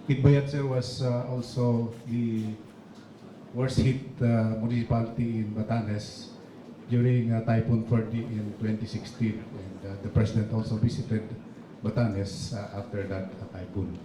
Itbayat, sir, was also the worst hit municipality in Batanes during Typhoon Ferdy in 2016. And the president also visited Batanes after that typhoon.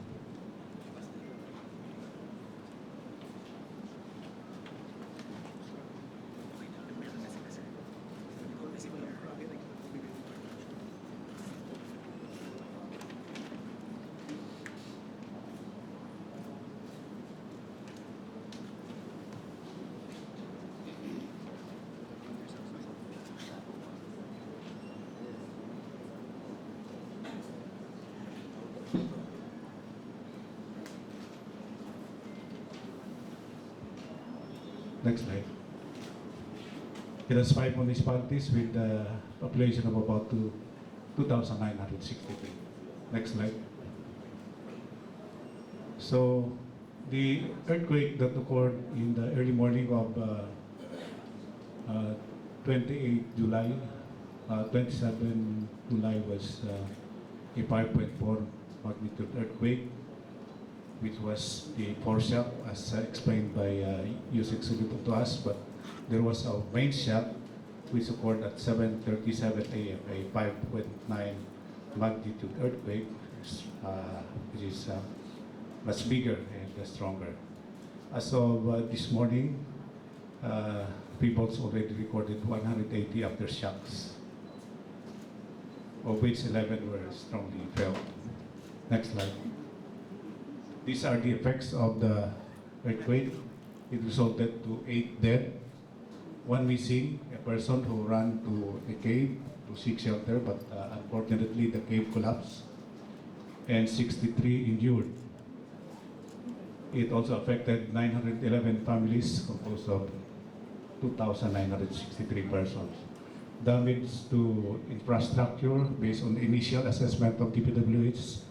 Next slide. It has 5 municipalities with a population of about 2,963. Next slide. So, the earthquake that occurred in the early morning of 28 July, 27 July was a 5.4 magnitude earthquake, which was the foreshock as explained by Yusik Suluto to us, but there was a main shock which occurred at 7:37 a.m., a 5.9 magnitude earthquake, which is much bigger and stronger. As of this morning, people's already recorded 180 aftershocks, of which 11 were strongly felt. Next slide. These are the effects of the earthquake. It resulted to 8 dead, 1 missing, a person who ran to a cave to seek shelter, but unfortunately the cave collapsed, and 63 injured. It also affected 911 families composed of 2,963 persons. Damage to infrastructure based on the initial assessment of DPWH,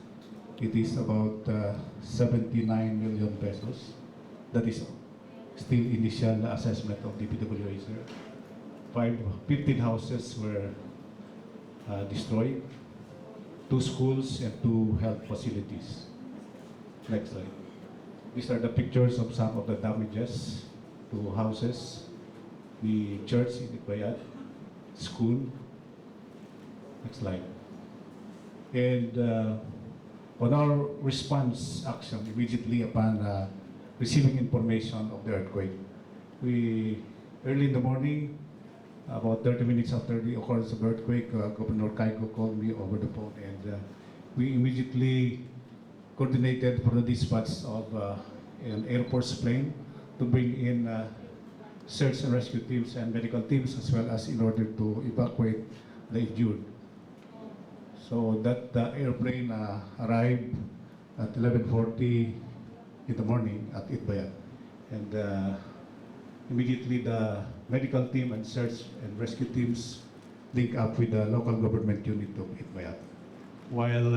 it is about 79 million pesos. That is still initial assessment of DPWH. 15 houses were destroyed, 2 schools and 2 health facilities. Next slide. These are the pictures of some of the damages to houses, the church in Itbayat, school. Next slide. And on our response action immediately upon receiving information of the earthquake, we, early in the morning, about 30 minutes after the occurrence of earthquake, Governor Kaiko called me over the phone, and we immediately coordinated for the dispatch of an Air Force plane to bring in search and rescue teams and medical teams, as well as in order to evacuate the injured. So that airplane arrived at 11:40 in the morning at Itbayat, and immediately the medical team and search and rescue teams link up with the local government unit of Itbayat. While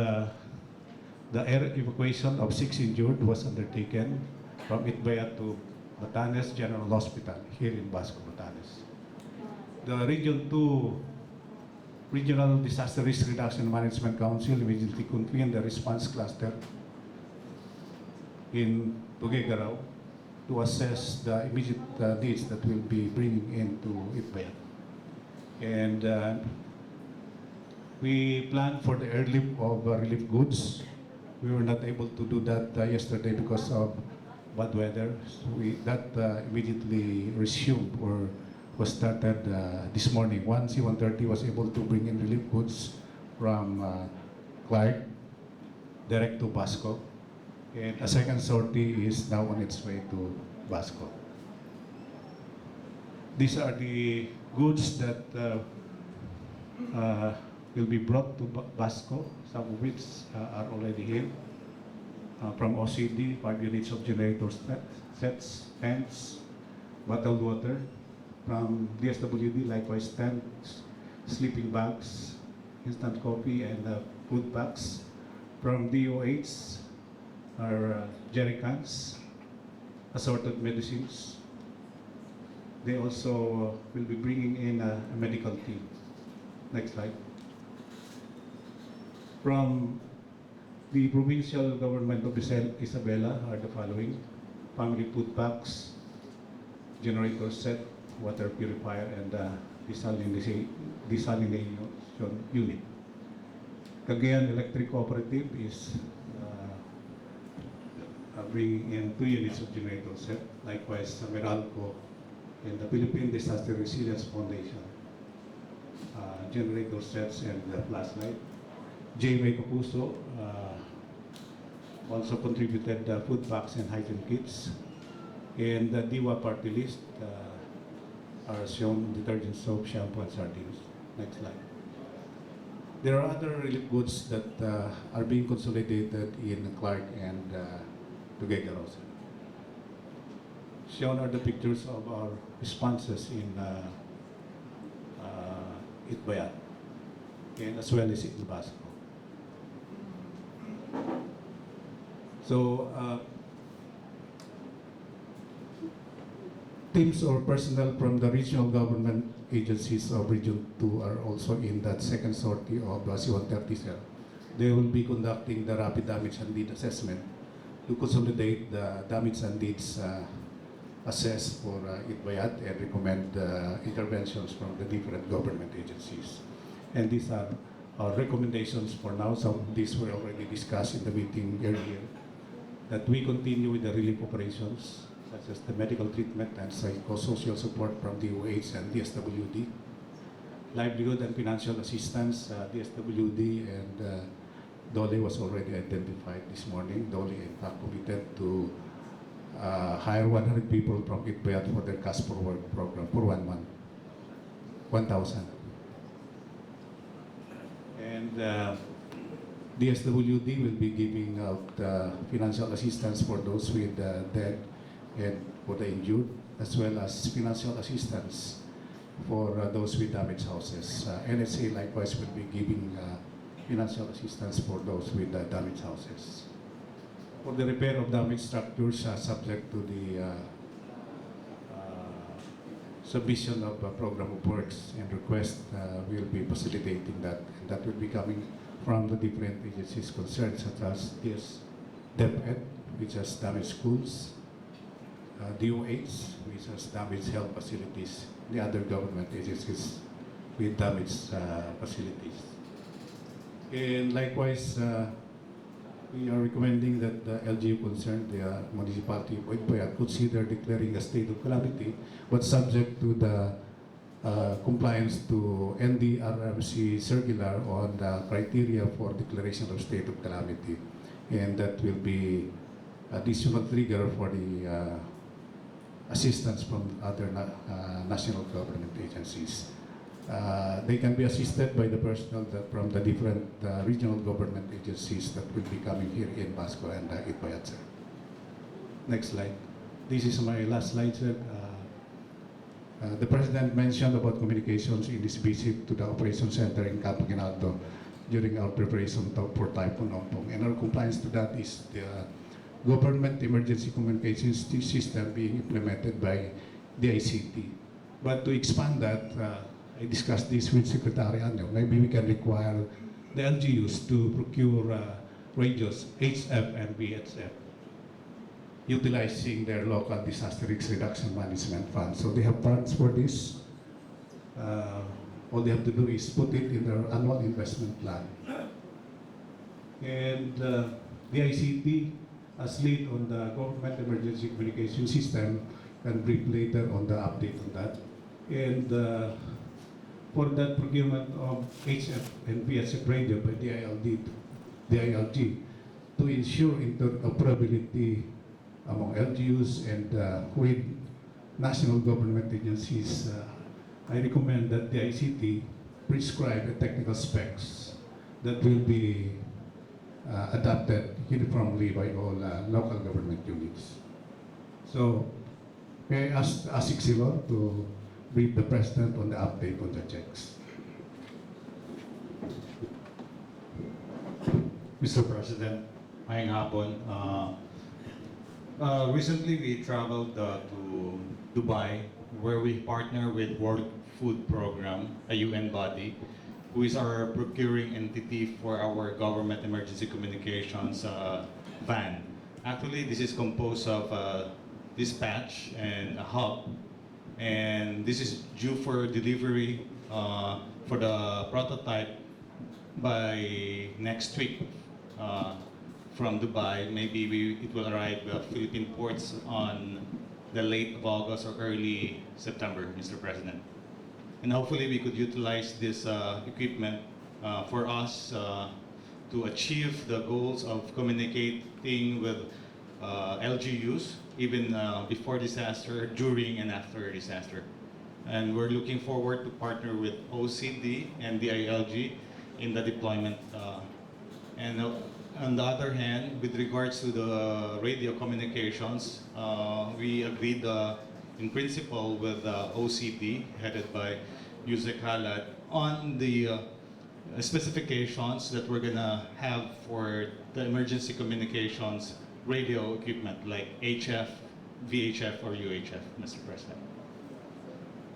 the air evacuation of 6 injured was undertaken from Itbayat to Batanes General Hospital here in Basco, Batanes. The Region 2 Regional Disaster Risk Reduction Management Council immediately convened the response cluster in Tuguegarao to assess the immediate needs that we'll be bringing into Itbayat. And we planned for the airlift of relief goods. We were not able to do that yesterday because of bad weather. So that immediately resumed or was started this morning. One C-130 was able to bring in relief goods from Clark direct to Basco, and a second sortie is now on its way to Basco. These are the goods that will be brought to Basco, some of which are already here. From OCD, 5 units of generator sets, tents, bottled water. From DSWD, likewise tents, sleeping bags, instant coffee, and food packs. From DOH are jerry cans, assorted medicines. They also will be bringing in a medical team. Next slide. From The provincial government of Isabela are the following: family food packs, generator set, water purifier, and desalination unit. Cagayan Electric Cooperative is bringing in 2 units of generator set. Likewise, Meralco and the Philippine Disaster Resilience Foundation, generator sets and flashlight. JMA Kapuso also contributed food packs and hygiene kits. And the DIWA party list are shown: detergent soap, shampoo, and sardines. Next slide. There are other relief goods that are being consolidated in Clark and Tuguegarao. Shown are the pictures of our responses in Itbayat and as well as in Basco. So, teams or personnel from the regional government agencies of Region 2 are also in that second sortie of C-130 cell. They will be conducting the rapid damage and need assessment to consolidate the damage and needs assessed for Itbayat and recommend interventions from the different government agencies. And these are our recommendations for now. Some of these were already discussed in the meeting earlier, that we continue with the relief operations, such as the medical treatment and psychosocial support from DOH and DSWD, livelihood and financial assistance. DSWD and Dole was already identified this morning. Dole, in fact, committed to hire 100 people from Itbayat for their cash for work program for 1 month. 1,000. And DSWD will be giving out financial assistance for those with dead and for the injured, as well as financial assistance for those with damaged houses. NSA likewise will be giving financial assistance for those with damaged houses. For the repair of damaged structures subject to the submission of program of works and request, we will be facilitating that, and that will be coming from the different agencies concerned, such as DepEd, which has damaged schools, DOH, which has damaged health facilities, the other government agencies with damaged facilities. And likewise, we are recommending that the LGU concerned, the municipality of Itbayat, consider declaring a state of calamity, but subject to the compliance to NDRMC circular on the criteria for declaration of state of calamity. And that will be additional trigger for the assistance from other national government agencies. They can be assisted by the personnel from the different regional government agencies that will be coming here in Basco and Itbayat, sir. Next slide. This is my last slide, sir. The President mentioned about communications in his visit to the Operations Center in Campo Guinaldo during our preparation for Typhoon Ompong. And our compliance to that is the government emergency communications system being implemented by the ICT. But to expand that, I discussed this with Secretary Anyo. Maybe we can require the LGUs to procure radios HF and VHF, utilizing their local disaster risk reduction management funds. So they have funds for this. All they have to do is put it in their annual investment plan. And the ICT, as lead on the government emergency communication system, can brief later on the update on that. And for that procurement of HF and VHF radio by DILG, to ensure interoperability among LGUs and with national government agencies, I recommend that the ICT prescribe the technical specs that will be adopted uniformly by all local government units. So, may I ask Silor to brief the President on the update on the checks. Mr. President, ngayong hapon, recently we traveled to Dubai, where we partner with World Food Program, a UN body, who is our procuring entity for our government emergency communications van. Actually, this is composed of dispatch and a hub, and this is due for delivery for the prototype by next week from Dubai. Maybe it will arrive at Philippine ports on the late of August or early September, Mr. President. And hopefully we could utilize this equipment for us to achieve the goals of communicating with LGUs even before disaster, during and after disaster. And we're looking forward to partner with OCD and DILG in the deployment. And on the other hand, with regards to the radio communications, we agreed in principle with OCD, headed by Yusek Halad, on the specifications that we're gonna have for the emergency communications radio equipment like HF, VHF, or UHF, Mr. President.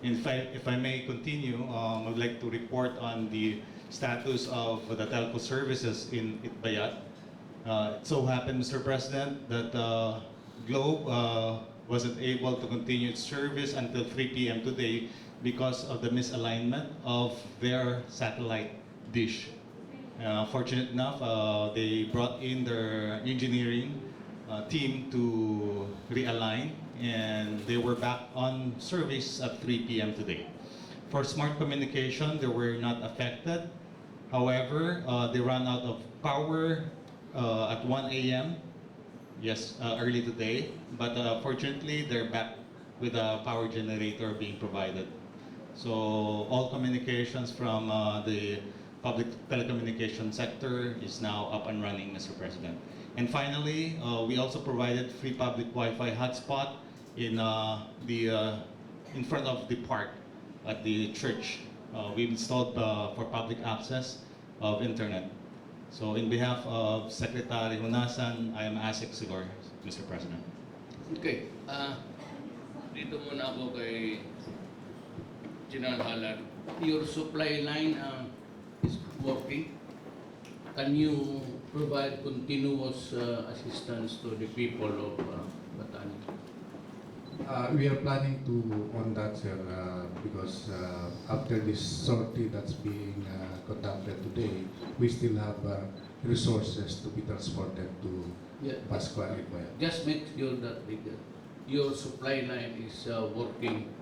If I may continue, I would like to report on the status of the telco services in Itbayat. It so happened, Mr. President, that Globe wasn't able to continue its service until 3 p.m. today because of the misalignment of their satellite dish. Fortunate enough, they brought in their engineering team to realign, and they were back on service at 3 p.m. today. For smart communication, they were not affected. However, they ran out of power at 1 a.m. Yes, early today. But fortunately, they're back with a power generator being provided. So all communications from the public telecommunication sector is now up and running, Mr. President. And finally, we also provided free public Wi-Fi hotspot in in front of the park at the church. We've installed for public access of internet. So in behalf of Secretary Hunasan, I am Asik Sigor, Mr. President. Okay. Dito muna ako kay General Halad. Your supply line is working. Can you provide continuous assistance to the people of Batanes? We are planning to on that, sir, because after this sortie that's being conducted today, we still have resources to be transported to Basco and Itbayat. Just make sure that your supply line is working,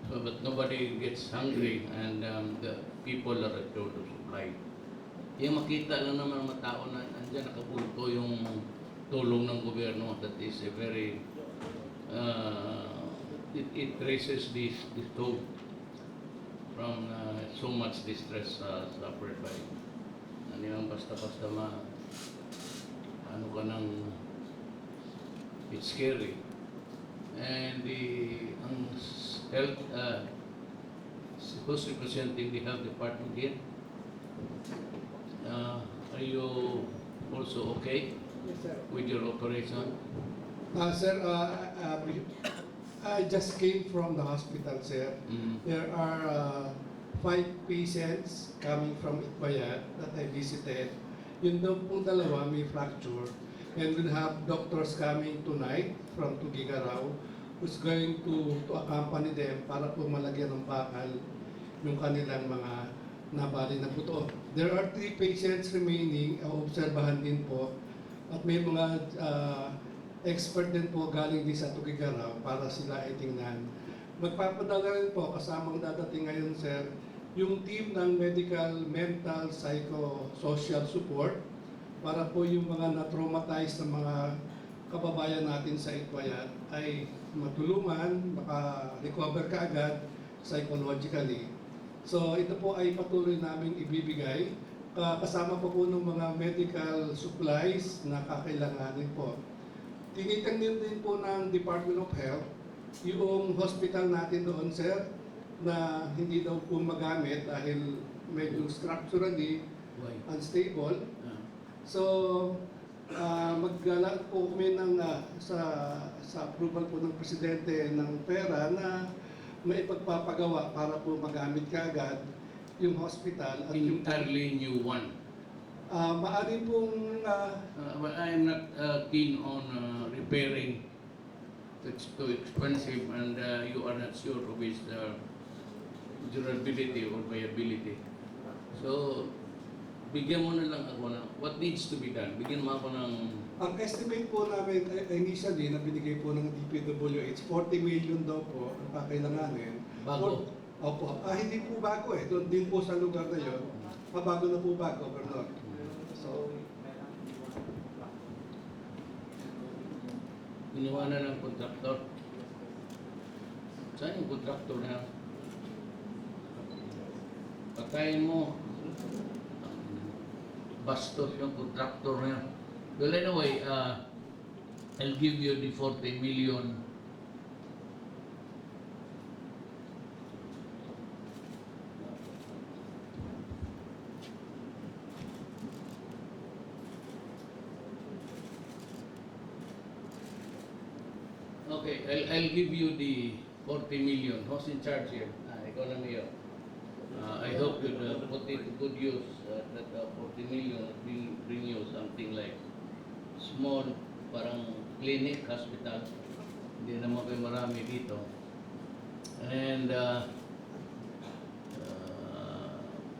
so that nobody gets hungry and the people are assured to supply. Yung makita lang naman ng mga tao na andyan nakapulto yung tulong ng gobyerno, that is a very it raises this hope from so much distress suffered by yung basta-basta ano ka ng it's scary. And ang health who's representing the health department here? Are you also okay? Yes, sir. With your operation? Sir, I just came from the hospital, sir. There are 5 patients coming from Itbayat that I visited. Yun daw pong dalawa may fracture. And we'll have doctors coming tonight from Tugigaraw who's going to accompany them para po malagyan ng bakal yung kanilang mga nabali na buto. There are 3 patients remaining, obserbahan din po. At may mga expert din po galing din sa Tugigaraw para sila ay tingnan. Magpapadala rin po, kasamang dadating ngayon, sir, yung team ng medical, mental, psycho-social support para po yung mga na-traumatize na mga kababayan natin sa Itbayat ay matulungan, maka-recover kaagad psychologically. So ito po ay patuloy namin ibibigay kasama po ng mga medical supplies na kakailanganin po. Tinitingnan din po ng Department of Health yung hospital natin doon, sir, na hindi daw po magamit dahil medyo structurally unstable. So, maggala po kami sa approval po ng Presidente ng pera na maipagpapagawa para po magamit kaagad. yung hospital at yung entirely new one. maaari pong But I am not keen on repairing. It's too expensive, and you are not sure of its durability or viability. So, bigyan mo na lang ako na what needs to be done. Bigyan mo ako ng ang estimate po namin initially na binigay po ng DPWH 40 million daw po ang kakailanganin. bago. Opo. Hindi po bago eh. Doon din po sa lugar na yun. Bago na po bago, Bernard. So, Ginawa na ng kontraktor. Saan yung kontraktor na? Patayin mo. Bastos yung kontraktor na. Well, anyway, I'll give you the 40 million. Okay, I'll give you the 40 million. Who's in charge here? Ikaw na, Mayor. I hope you'll put it to good use. That 40 million will bring you something like small, parang clinic, hospital. Hindi naman kayo marami dito. And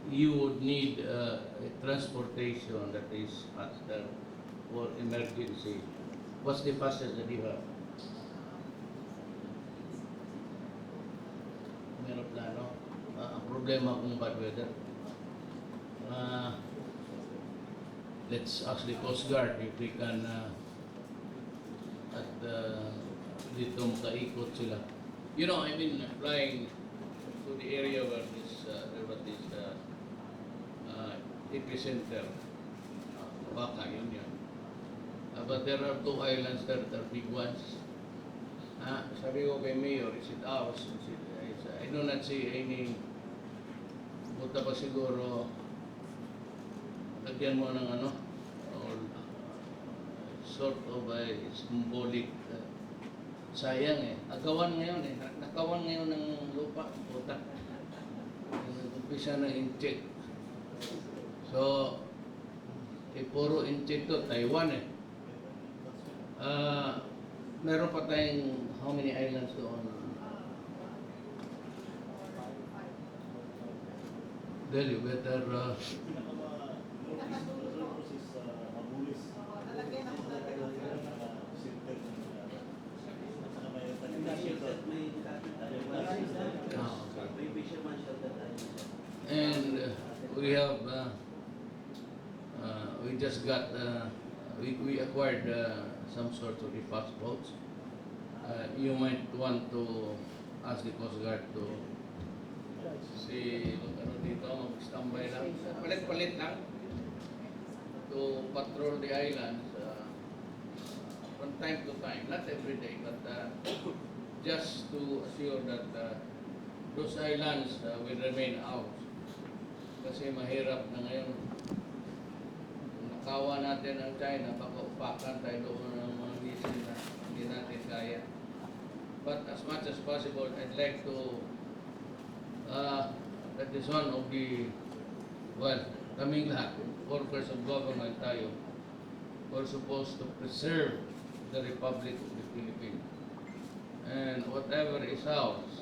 you would need a transportation that is faster for emergency. What's the fastest that you have? Meron plano. Ang problema kung bad weather. Let's ask the Coast Guard if we can dito makaikot sila. You know, I mean, flying to the area where there was this epicenter, baka yun. But there are two islands that are big ones. Sabi ko kay Mayor, is it ours? I do not see any. Buta pa siguro lagyan mo ng ano or sort of a symbolic sayang eh. Agawan ngayon eh. Nakawan ngayon ng lupa. Buta. Umpisa na incheck. So, puro incheck to. Taiwan eh. Meron pa tayong how many islands doon? Well, you better and we have we just got we acquired some sort of the fast boats. You might want to ask the Coast Guard to si ano dito, mag-standby lang. Palit-palit lang to patrol the islands from time to time, not every day, but just to assure that those islands will remain out. Kasi mahirap na ngayon. Nakawa natin ang China, baka upakan tayo doon ng mga mission na hindi natin kaya. But as much as possible, I'd like to that is one of the, well, kaming lahat, workers of government tayo, we're supposed to preserve the Republic of the Philippines. And whatever is ours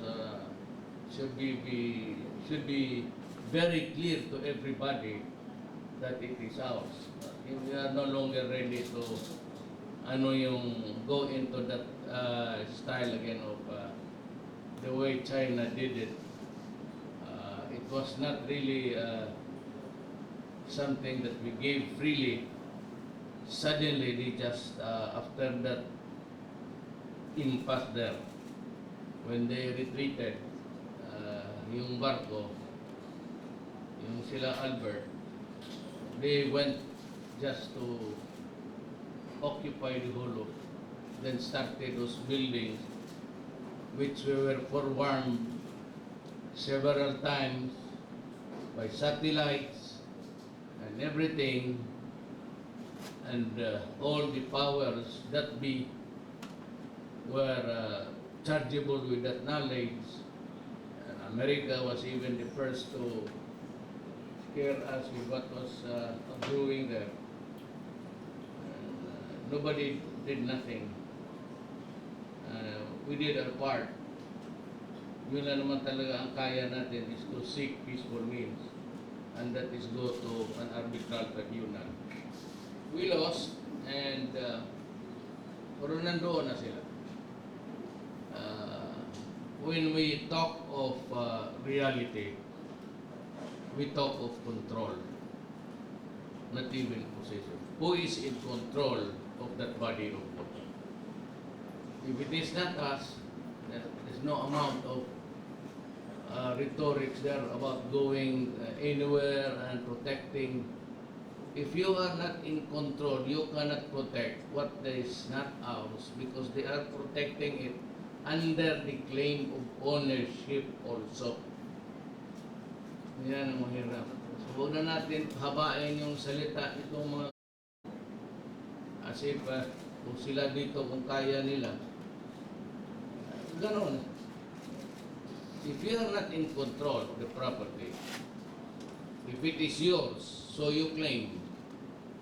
should be very clear to everybody that it is ours. If we are no longer ready to go into that style again of the way China did it. It was not really something that we gave freely. Suddenly, they just, after that impasse there, when they retreated, yung barko, yung sila Albert, they went just to occupy the whole of, then started those buildings, which we were forewarned several times by satellites and everything, and all the powers that were chargeable with that knowledge. And America was even the first to scare us with what was brewing there. And, nobody did nothing. We did our part. Yun na naman talaga ang kaya natin is to seek peaceful means, and that is go to an arbitral tribunal. We lost, and pero nandoon na sila. When we talk of reality, we talk of control, not even possession. Who is in control of that body of water? If it is not us, there's no amount of rhetorics there about going anywhere and protecting. If you are not in control, you cannot protect what is not ours, because they are protecting it under the claim of ownership also. Yan ang mahirap. So, huwag na natin habain yung salita nitong mga as if kung sila dito, kung kaya nila. Ganon. If you are not in control of the property, if it is yours, so you claim,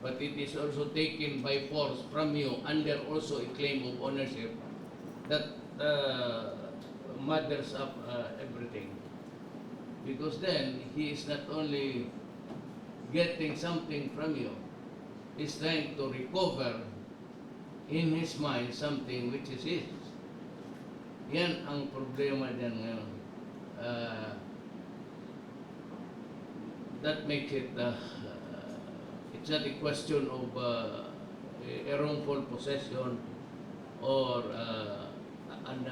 but it is also taken by force from you under also a claim of ownership, that mothers up everything. Because then, he is not only getting something from you, he's trying to recover in his mind something which is his. Yan ang problema dyan ngayon. That makes it, it's not a question of a wrongful possession or an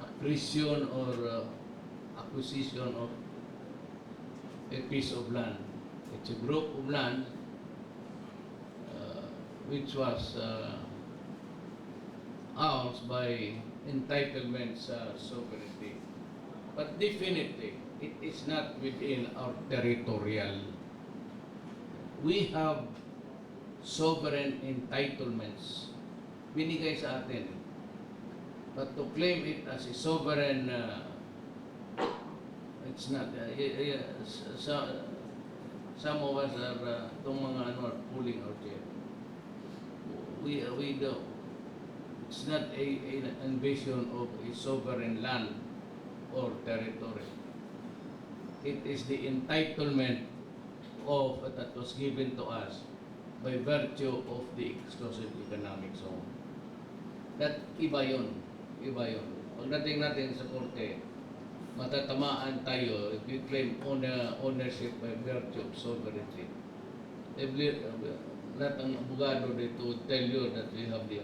appreciation or acquisition of a piece of land. It's a group of land which was ours by entitlements sovereignty. But definitely, it is not within our territorial. We have sovereign entitlements binigay sa atin. But to claim it as a sovereign, it's not. Some of us are itong mga are pulling out here. We don't. It's not an invasion of a sovereign land or territory. It is the entitlement of that was given to us by virtue of the exclusive economic zone. That iba yun. Pagdating natin sa korte, matatamaan tayo if we claim ownership by virtue of sovereignty. Lahat ng abogado dito would tell you that we have the.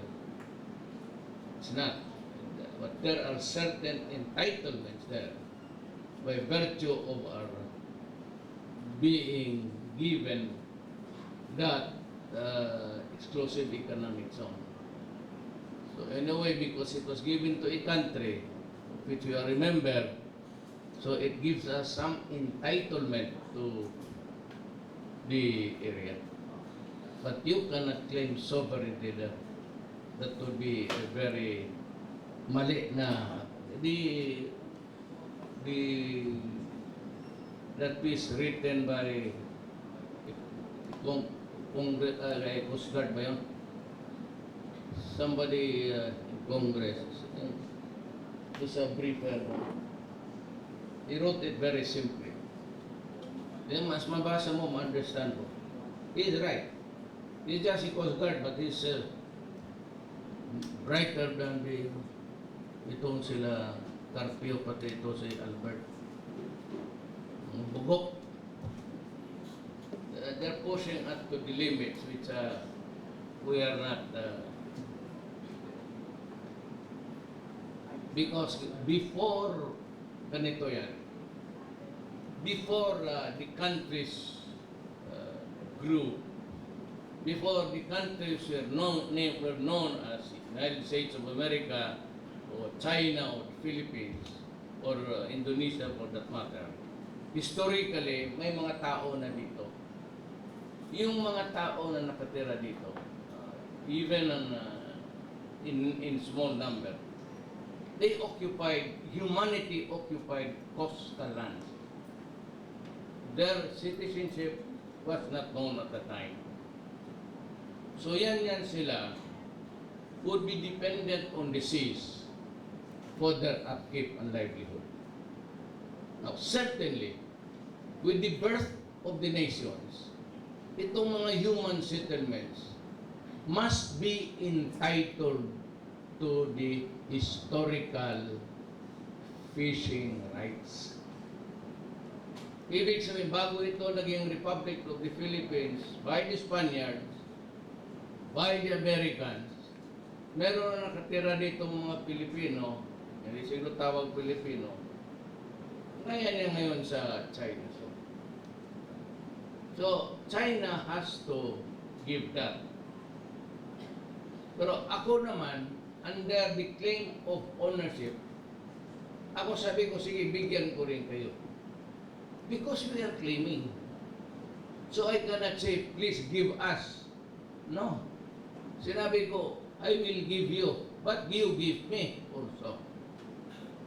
It's not. But there are certain entitlements there by virtue of our being given that exclusive economic zone. So in a way, because it was given to a country, which we remember, so it gives us some entitlement to the area. But you cannot claim sovereignty there. That would be a very mali na that piece written by Coast Guard ba yun? Somebody in Congress. It's a briefer. He wrote it very simply. Then mas mabasa mo, ma-understand mo. He's right. He's just a Coast Guard, but he's brighter than itong sila Carpio, pati ito si Albert. Bugok. They're pushing us to the limits which we are not. Because before ganito yan, before the countries grew, before the countries were known as United States of America or China or Philippines or Indonesia for that matter, historically may mga tao na dito. Yung mga tao na nakatira dito, even in small number, humanity occupied coastal lands. Their citizenship was not known at the time. So yan sila would be dependent on the seas for their upkeep and livelihood. Now, certainly, with the birth of the nations, itong mga human settlements must be entitled to the historical fishing rights. Ibig sabihin, bago ito naging Republic of the Philippines by the Spaniards, by the Americans, meron na nakatira dito mga Pilipino, hindi siguro tawag Pilipino, kaya niya ngayon sa China. So, China has to give that. Pero ako naman, under the claim of ownership, ako sabi ko, sige, bigyan ko rin kayo. Because we are claiming. So I cannot say, please give us. No. Sinabi ko, I will give you, but you give me also.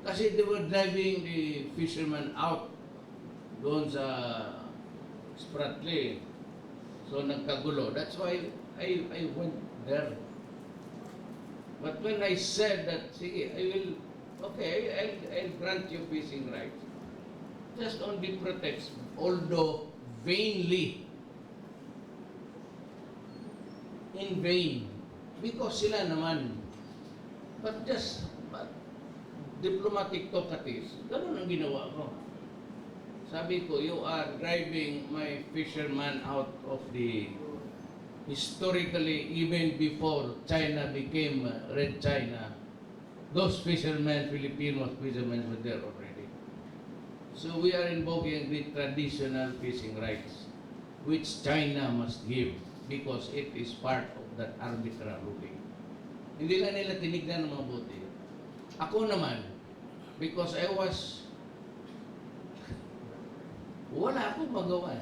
Kasi they were driving the fishermen out doon sa Spratly. So nagkagulo. That's why I went there. But when I said that, sige, I will, okay, I'll grant you fishing rights. Just on the pretext, although vainly, in vain, because sila naman, but diplomatic talkatives, ganun ang ginawa ko. Sabi ko, you are driving my fisherman out of the, historically, even before China became Red China, those fishermen, Filipino fishermen were there already. So we are invoking the traditional fishing rights, which China must give because it is part of that arbitrary ruling. Hindi lang nila tinignan ng mabuti. Ako naman, because I was, wala akong magawa.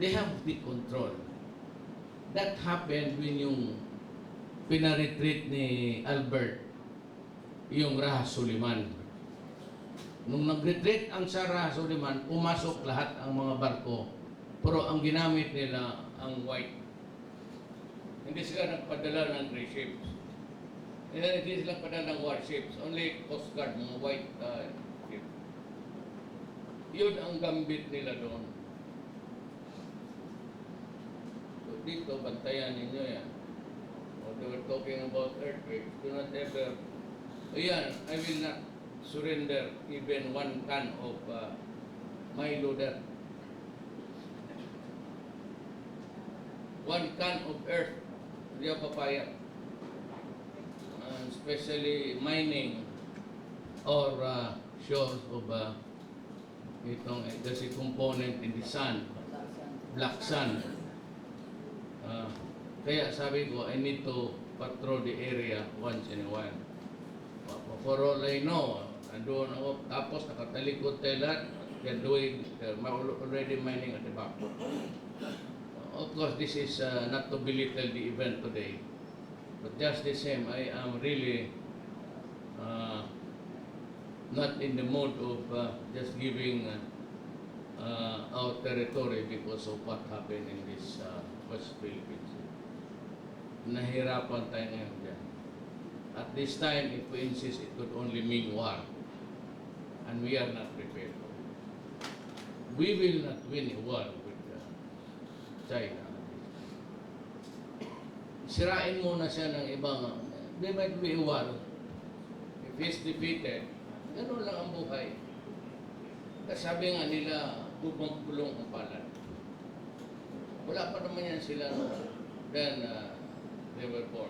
They have the control. That happened when yung pinaretreat ni Albert, yung Raha Suliman. Nung nag-retreat ang sa Raha Suliman, pumasok lahat ang mga barko, pero ang ginamit nila ang white. Hindi sila nagpadala ng gray ships. Hindi sila nagpadala ng warships. Only Coast Guard, mga white ships. Yun ang gambit nila doon. So dito, bantayan ninyo yan. They were talking about earthquakes. Do not ever, ayan, I will not surrender even 1 can of Milo there. 1 can of earth, hindi ako papayag. Especially mining or shores of itong there's a component in the sun, black sun. Kaya sabi ko, I need to patrol the area once in a while. For all I know, doon ako, tapos nakatalikod tayo lahat, they're already mining at the back. Of course, this is not to belittle the event today, but just the same, I am really not in the mood of just giving our territory because of what happened in this West Philippines. Nahirapan tayo ngayon dyan. At this time, if we insist, it could only mean war. And we are not prepared. We will not win a war with China. Sirain muna siya ng ibang, there might be a war. If he's defeated, ganun lang ang buhay. Sabi nga nila, bubong-bulong ang palad. Wala pa naman yan sila then they were born.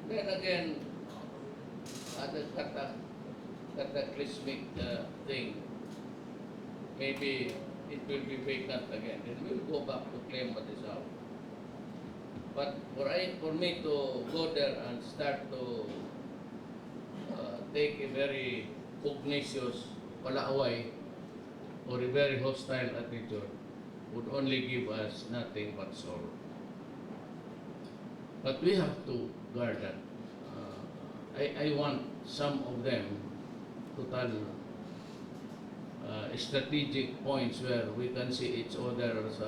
Then again, other cataclysmic thing, maybe it will be vacant again. Then we will go back to claim what is ours. But for me to go there and start to take a very pugnacious palaaway or a very hostile attitude would only give us nothing but sorrow. But we have to guard that. I want some of them total strategic points where we can see each other's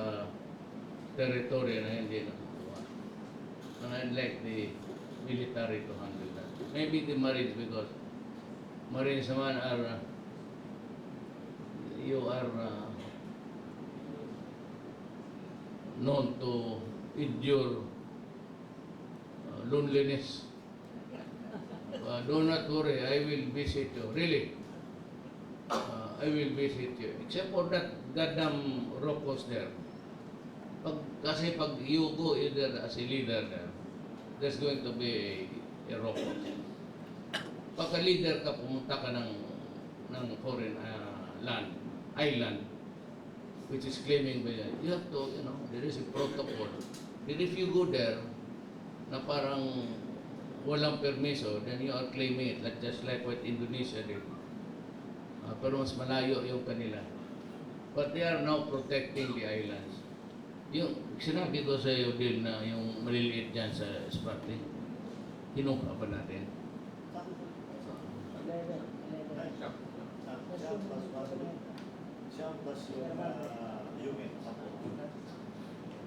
territory na hindi nakukuha. And I'd like the military to handle that. Maybe the Marines, because Marines naman are you are known to endure loneliness. Do not worry, I will visit you. Really, I will visit you. Except for that goddamn Rocos there. Kasi pag you go either as a leader there, there's going to be a Rocos. Pagka leader ka, pumunta ka ng foreign island, which is claiming by you have to, there is a protocol. But if you go there, na parang walang permiso, then you are claiming it, just like what Indonesia did. Pero mas malayo yung kanila. But they are now protecting the islands. Yung sinabi ko sa iyo din na yung maliliit dyan sa Spratly, kinuha ba natin?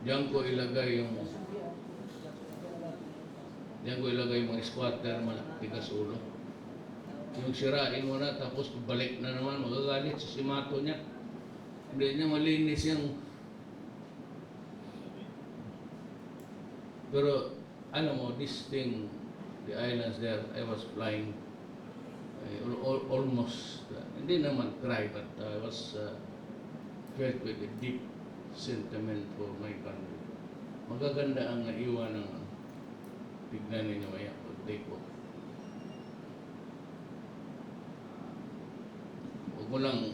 Diyan ko ilagay yung mga squatter, tigas ulo. Yung sirain mo na, tapos balik na naman, magagalit sa simato niya. Hindi niya malinis yung... Pero, alam mo, this thing, the islands there, I was flying almost, hindi naman cry, but I was felt with a deep sentiment for my country. Magaganda ang naiwan ng tignan ninyo maya, take ko. Huwag mo lang,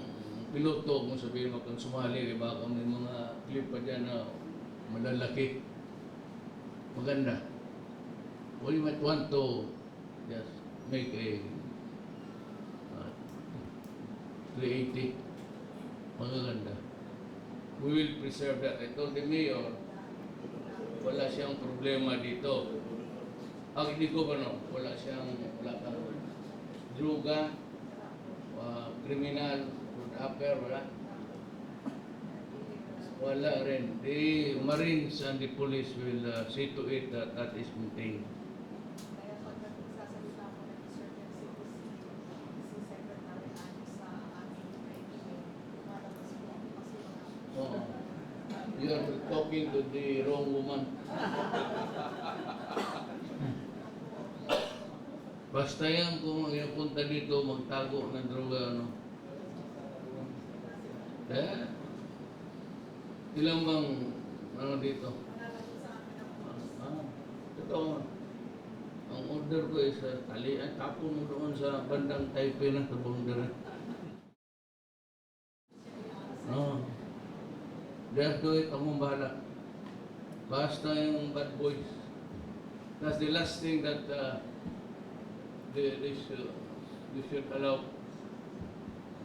piloto, kung sabihin mo kung sumali, baka may mga clip pa dyan na malalaki. Maganda. Well, you might want to just make a 380. Magaganda. We will preserve that. I told the mayor, wala siyang problema dito. Hindi ko ba wala kang droga, criminal, food upper, wala rin. The Marines and the police will see to it that that is maintained. Kaya pag nagsasalita ko ng insurgency, si Secretary Ani sa aming training, lumalabas po kasi Oh, you are talking to the wrong woman. Basta yan kung punta dito, magtago ng droga, ilang bang, dito? Totoo. Ang order ko is, tapon mo doon sa bandang Taipei na, tabong dira. Just do it, among bahala. Basta yung bad boys. That's the last thing that they should allow.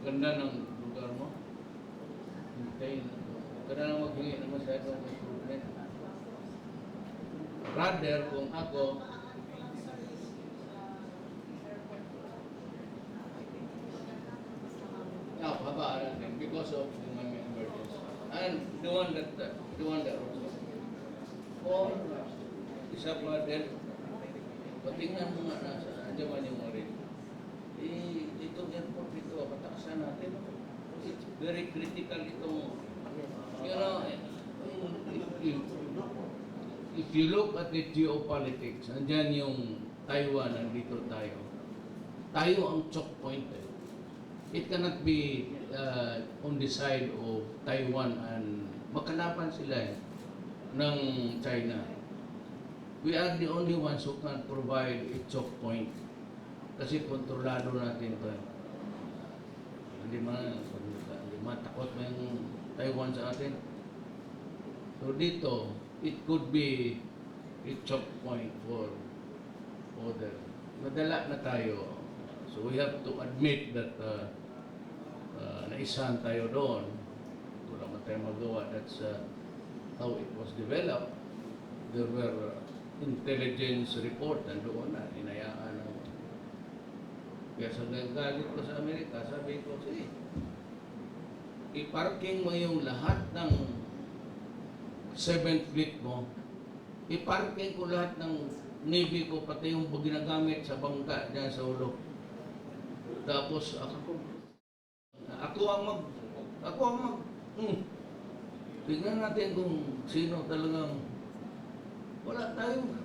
Ganda ng lugar mo. Hintayin. Ganda na maghingi na masyadong improvement. Rather, kung ako, haba natin because of the emergency. And the one that also. Or, isa pa din, patingnan mo nga nasa, andyan man yung rin. Itong airport dito, patakasan natin. It's very critical itong, if you look at the geopolitics, andyan yung Taiwan, nandito tayo. Tayo ang choke point. It cannot be on the side of Taiwan and makalaban sila ng China. We are the only ones who can provide a choke point kasi kontrolado natin ito. Hindi matakot mo yung Taiwan sa atin. So dito, it could be a choke point for other. Madala na tayo. So we have to admit that naisahan tayo doon. Wala man tayo magawa. That's how it was developed. There were intelligence report na doon na inayaan ng Kaya sa nagalit ko sa Amerika, sabi ko, sige, i-parking mo yung lahat ng 7th Fleet mo, i-parking ko lahat ng Navy ko, pati yung ginagamit sa bangka dyan sa ulo. Tapos ako ang mag, tignan natin kung sino talagang, wala tayong.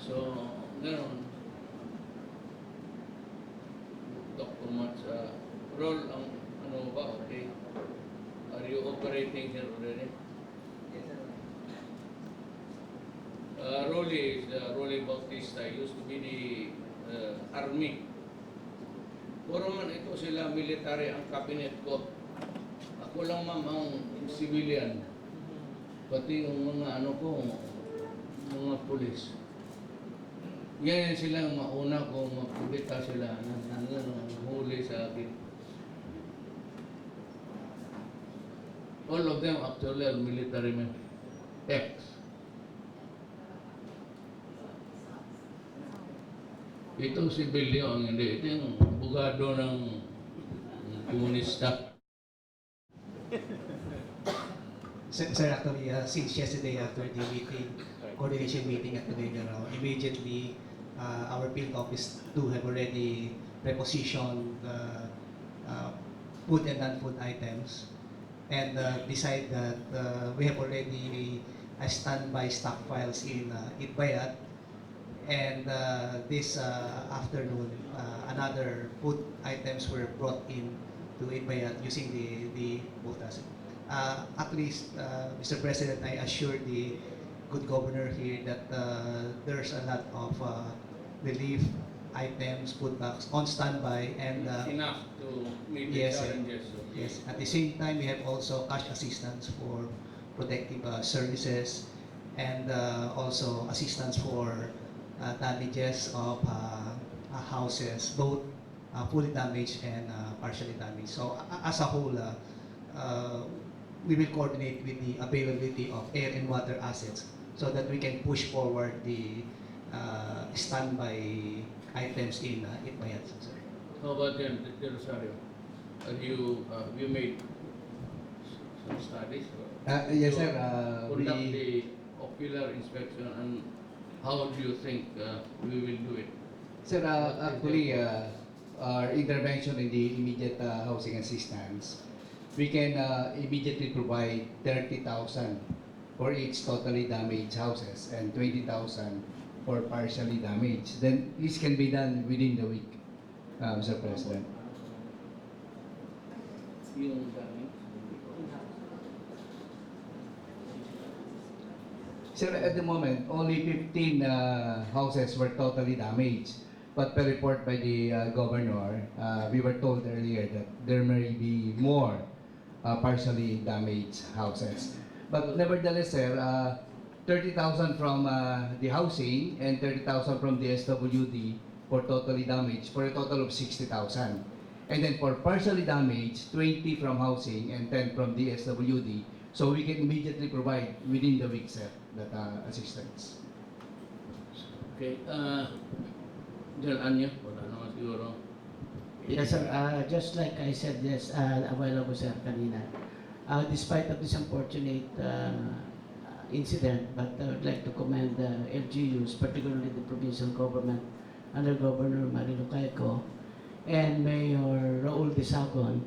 So, gano'n. Talk too much. Role, ano ba, okay? Are you operating here already? Yes, sir. Rolly Bautista used to be the army. Puro man ito sila military ang cabinet ko. Ako lang ma'am ang civilian. Pati yung mga ano ko, mga pulis. Yan silang mauna kung magpulita sila ng huli sa akin. All of them actually are military men. Ex. Itong sibilyo ang hindi. Ito yung abogado ng komunista. Sir, actually, since yesterday after the meeting, coordination meeting at Rodrigo Roa, immediately our field office too have already repositioned food and non-food items. And beside that, we have already a standby stockpiles in Itbayat. And this afternoon, another food items were brought in to Itbayat using the quotas. At least, Mr. President, I assure the good governor here that there's a lot of relief items, food packs on standby, and Enough to meet yes, the sir. challenges. yes. At the same time, we have also cash assistance for protective services, and also assistance for damages of houses, both fully damaged and partially damaged. So as a whole, we will coordinate with the availability of air and water assets so that we can push forward the standby items in Itbayat. How about them, Rosario? Have you made some studies? Yes, sir. Conduct We, the ocular inspection, and how do you think we will do it? sir, actually, our intervention in the immediate housing assistance, we can immediately provide 30,000 for each totally damaged houses and 20,000 for partially damaged. Then this can be done within the week, Mr. President. Yung damage? Sir, at the moment, only 15 houses were totally damaged. But per report by the governor, we were told earlier that there may be more partially damaged houses. But nevertheless, sir, 30,000 from the housing and 30,000 from the SWD for totally damaged, for a total of 60,000. And then for partially damaged, 20 from housing and 10 from the SWD. So we can immediately provide within the week, sir, that assistance. Okay, General Anya, wala naman siguro. Yes, sir. Just like I said a while ago, sir, kanina, despite of this unfortunate incident, but I would like to commend the LGUs, particularly the provincial government under Governor Marilo Cayco and Mayor Raul Disagon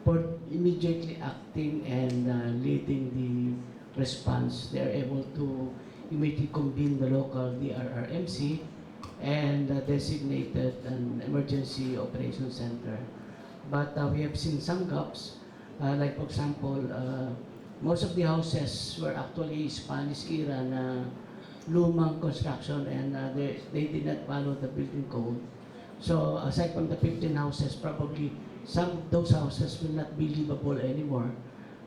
for immediately acting and leading the response. They are able to immediately convene the local DRRMC and designated an emergency operations center. But we have seen some gaps, like for example, most of the houses were actually Spanish era na lumang construction, and they did not follow the building code. So aside from the 15 houses, probably some of those houses will not be livable anymore.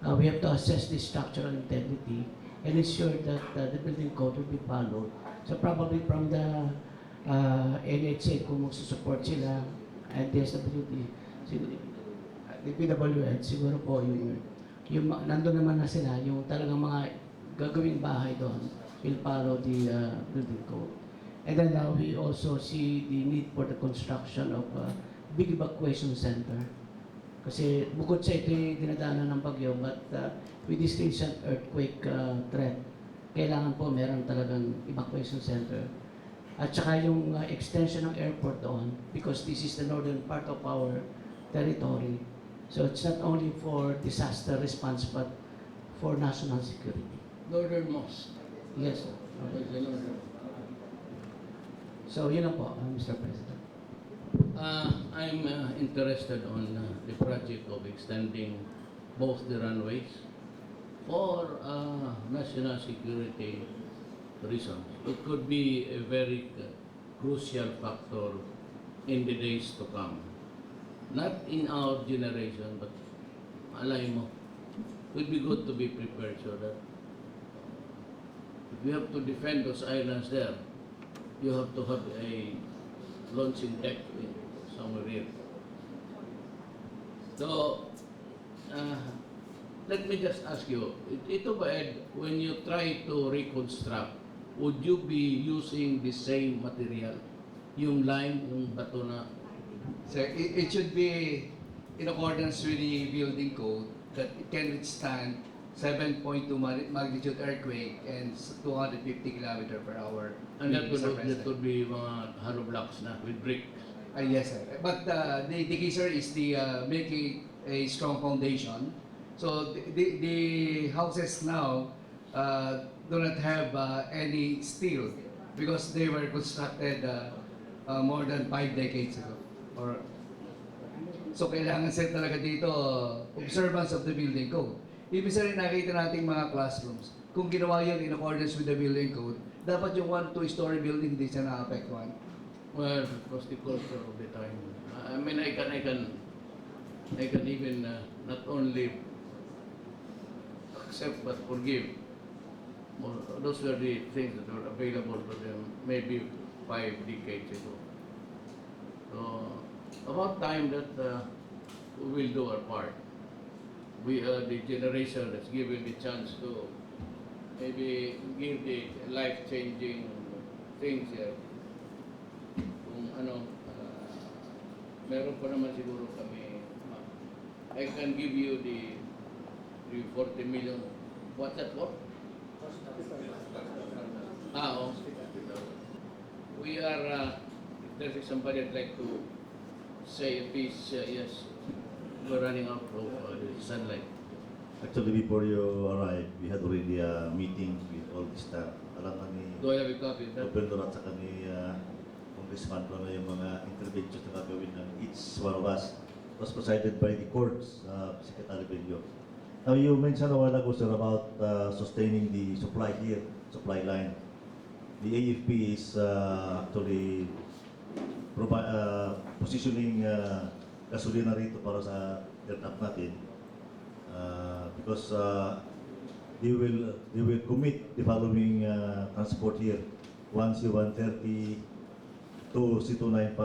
We have to assess the structural integrity and ensure that the building code will be followed. So probably from the NHA kung magsusupport sila and DSWD, the PWH, siguro po yung nandun naman na sila, yung talagang mga gagawing bahay doon will follow the building code. And then we also see the need for the construction of a big evacuation center. Kasi bukod sa ito'y dinadaanan ng bagyo, but with this recent earthquake threat, kailangan po meron talagang evacuation center. At saka yung extension ng airport doon, because this is the northern part of our territory. So it's not only for disaster response, but for national security. Northernmost. Yes, sir. Is the northern. So yun lang po, Mr. President. I'm interested on the project of extending both the runways for national security reasons. It could be a very crucial factor in the days to come. Not in our generation, but alay mo, it would be good to be prepared so that if you have to defend those islands there, you have to have a launching deck somewhere here. So, let me just ask you, ito ba, Ed, when you try to reconstruct, would you be using the same material? Yung lime, yung bato na? Sir, it should be in accordance with the building code that it can withstand 7.2 magnitude earthquake and 250 km per hour. And that Mr. would President. be mga hollow blocks na with bricks. Yes, sir. But the key, sir, is the making a strong foundation. So the houses now do not have any steel because they were constructed more than 5 decades ago. So kailangan sir talaga dito observance of the building code. Ibig sabihin nakita nating mga classrooms, kung ginawa yun in accordance with the building code, dapat yung 1-2-story building hindi siya na-apektuhan. Well, it was the culture of the time. I mean, I can even not only accept but forgive. Well, those were the things that were available to them maybe 5 decades ago. So, about time that we will do our part. We are the generation that's given the chance to maybe give the life-changing things here. Kung ano, meron pa naman siguro kami, I can give you the 40 million. What's that for? Oh. We are, if there's somebody I'd like to say a piece, yes, we're running out of the sunlight. Actually, before you arrived, we had already a meeting with all the staff. Alam ka ni Do I have a copy of that? Gobernador at saka ni Congressman kung ano yung mga interventions na gagawin ng each one of us. It was presided by the courts, Secretary Bello. Now, you mentioned a while ago, sir, about sustaining the supply here, supply line. The AFP is actually positioning gasolina rito para sa aircraft natin because they will commit the following transport here: 1 C-130, 2 C-295,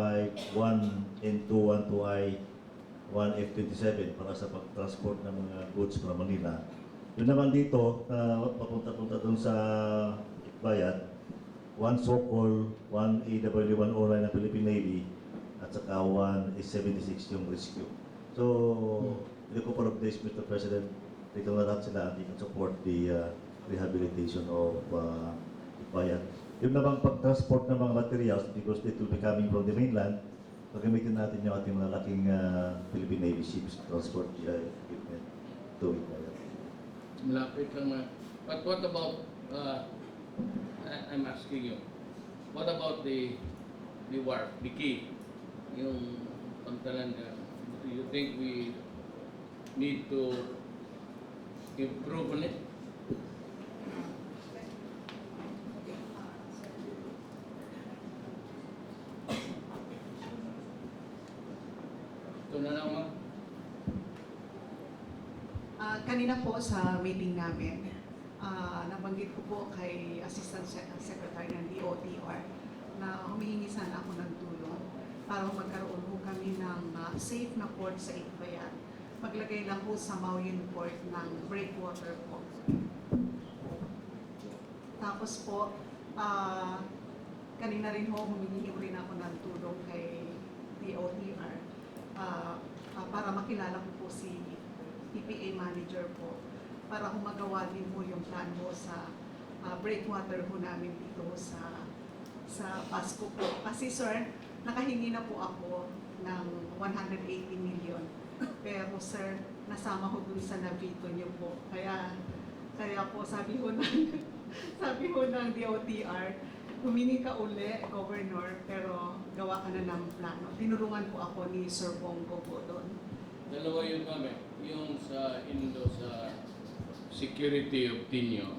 1 N212I, 1 F-27 para sa pag-transport ng mga goods from Manila. Yun naman dito, papunta-punta doon sa Itbayat, 1 Sokol, 1 AW-109 ng Philippine Navy, at saka 1 is-76 yung rescue. So, in a couple of days, Mr. President, dito na lahat sila, they can support the rehabilitation of Itbayat. Yung namang pag-transport ng mga materials, because it will be coming from the mainland, pagamitin natin yung ating malaking Philippine Navy ships to transport the equipment to Itbayat. Malapit lang na. But what about, I'm asking you, what about the wharf, the quay, yung Pantalanga? Do you think we need to improve on it? Ito na lang, ma'am. Kanina po sa meeting namin, nabanggit ko po kay Assistant Secretary ng DOTR na humihingi sana ako ng tulong para magkaroon po kami ng safe na port sa Itbayat. Maglagay lang po sa Maoyun Port ng breakwater po. Tapos po, kanina rin ho, humihingi rin ako ng tulong kay DOTR para makilala ko po si EPA manager po para humagawa din po yung plan mo sa breakwater ho namin dito sa Basco po. Kasi sir, nakahingi na po ako ng 180 million. Pero sir, nasama ko dun sa nabito niyo po. Kaya po sabi ho ng DOTR, humingi ka uli, Governor, pero gawa ka na ng plano. Tinulungan po ako ni Sir Bongo po doon. Dalawa yun kami. Yung sa security of tenure.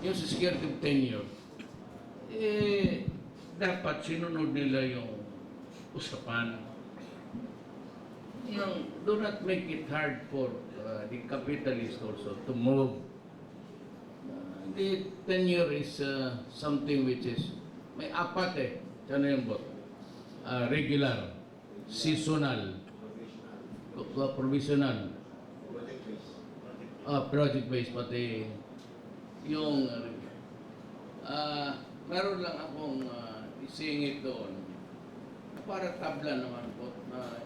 Yung sa security of tenure, dapat sinunod nila yung usapan. Do not make it hard for the capitalists also to move. The tenure is something which is, may apat eh. Ano yung bot? Regular, seasonal, provisional, project-based, pati yung meron lang akong isingit doon para tabla naman po na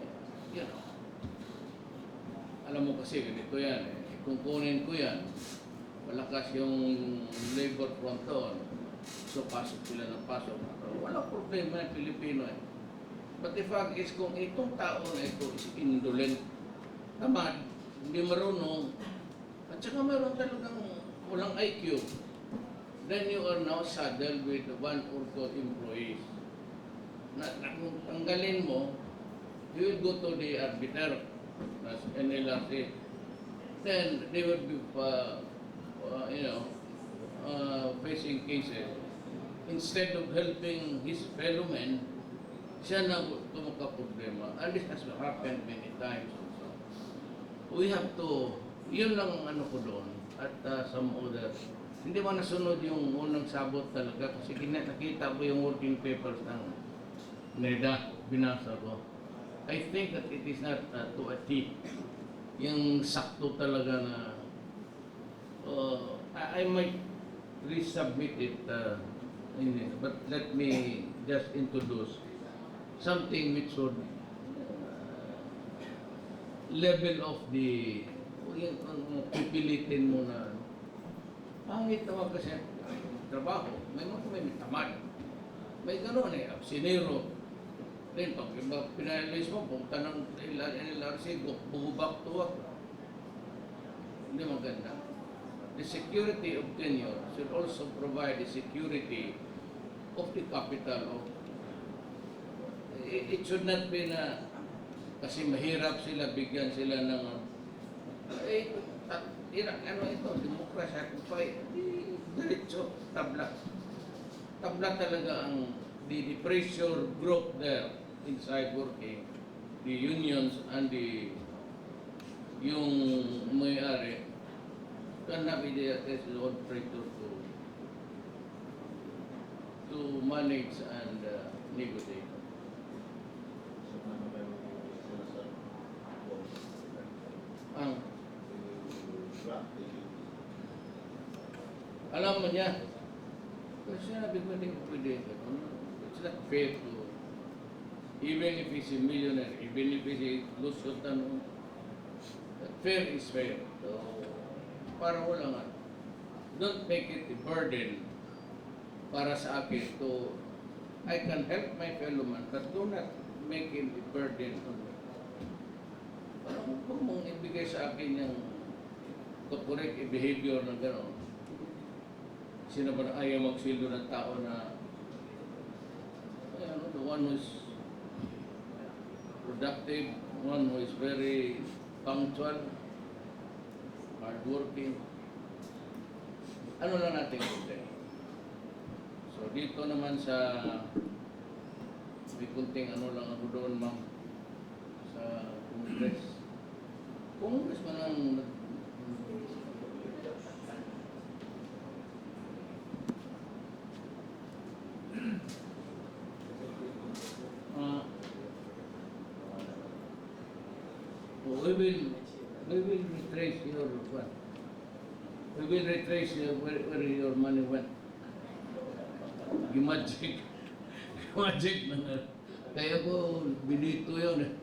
alam mo kasi ganito yan eh. Kung kunin ko yan, malakas yung labor front doon, so pasok sila ng pasok. Walang problema yung Pilipino eh. But the fact is, kung itong tao na ito is indolent, tamad, hindi marunong, at saka meron talagang walang IQ, then you are now saddled with one or two employees. Kung tanggalin mo, you will go to the arbiter, as NLRC. Then they will be, facing cases. Instead of helping his fellow men, siya na tumagka-problema. And this has happened many times also. We have to, yun lang ang ano ko doon. At some other, hindi mo nasunod yung unang sabot talaga kasi nakita ko yung working papers ng NEDA, binasa ko. I think that it is not to a T. Yung sakto talaga na I might resubmit it but let me just introduce something which would level of the pipilitin mo na pangit naman kasi trabaho. May tamad. May gano'n eh, absinero. Then pag pinalis mo, punta ng NLRC, go back to work. Hindi maganda. The security of tenure should also provide the security of the capital. It should not be na kasi mahirap sila, bigyan sila ng ano ito, demokrasya, diretso, tabla. Tabla talaga ang the pressure group there inside working, the unions and yung may-ari cannot be there as own pressure to manage and negotiate. Alam mo niya, kasi sinabi ko hindi ko pwede. It's not fair to, even if he's a millionaire, even if he's a Lusotan, fair is fair. So, para wala nga. Don't make it a burden para sa akin to, I can help my fellow man, but do not make it a burden on me. Parang huwag mong ibigay sa akin yung correct behavior na gano'n. Sino ba na ayaw magsildo ng tao na the one who is productive, one who is very punctual, hardworking. Ano lang natin kunti. So dito naman sa may kunting ano lang ako doon ma'am sa Congress. Congress man ang we will retrace your what? We will retrace where your money went. You magic. project na. Kaya ko, binito yun eh.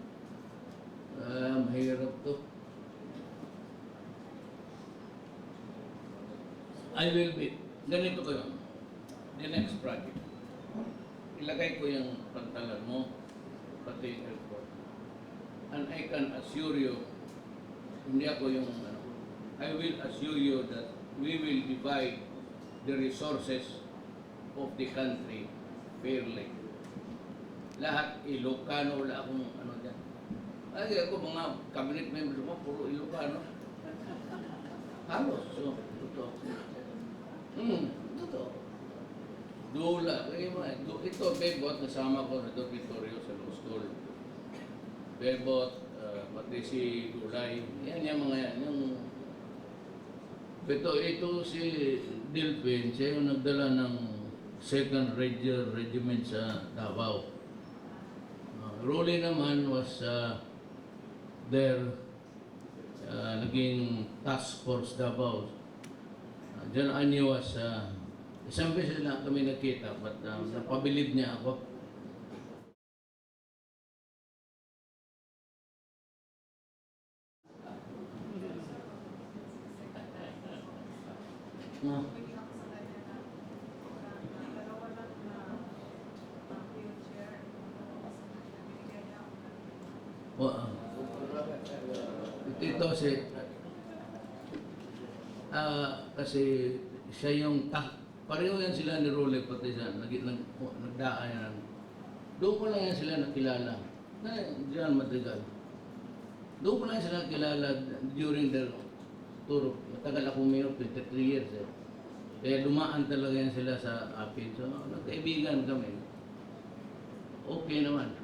Mahirap to. I will be, ganito ko yun. The next project. Ilagay ko yung pantalan mo, pati yung airport. And I can assure you, hindi ako yung, I will assure you that we will divide the resources of the country fairly. Lahat Ilocano, wala akong ano dyan. Ay, ako mga cabinet members mo, puro Ilocano. Halos, so, totoo. Totoo. Dula, ito, Bebot, nasama ko na Dormitorio sa law school. Bebot, pati si Gulay, yan yung mga yan. Ito si Dilpin, siya yung nagdala ng 2nd Regiment sa Davao. Rolly naman was there, naging task force Davao. John Anyi was, isang beses lang kami nagkita, but napabilib niya ako. Bigyan ako sa kanya na dalawa lang na wheelchair. Binigyan niya ako ng Ito kasi siya yung pareho yan sila ni Rolly pati siya, nagdaan yan. Doon ko lang yan sila nakilala. Diyan Madrigal. Doon ko lang sila nakilala during their tour. Matagal ako mayor, 23 years eh. Kaya dumaan talaga yan sila sa akin. So, nagkaibigan kami. Okay naman.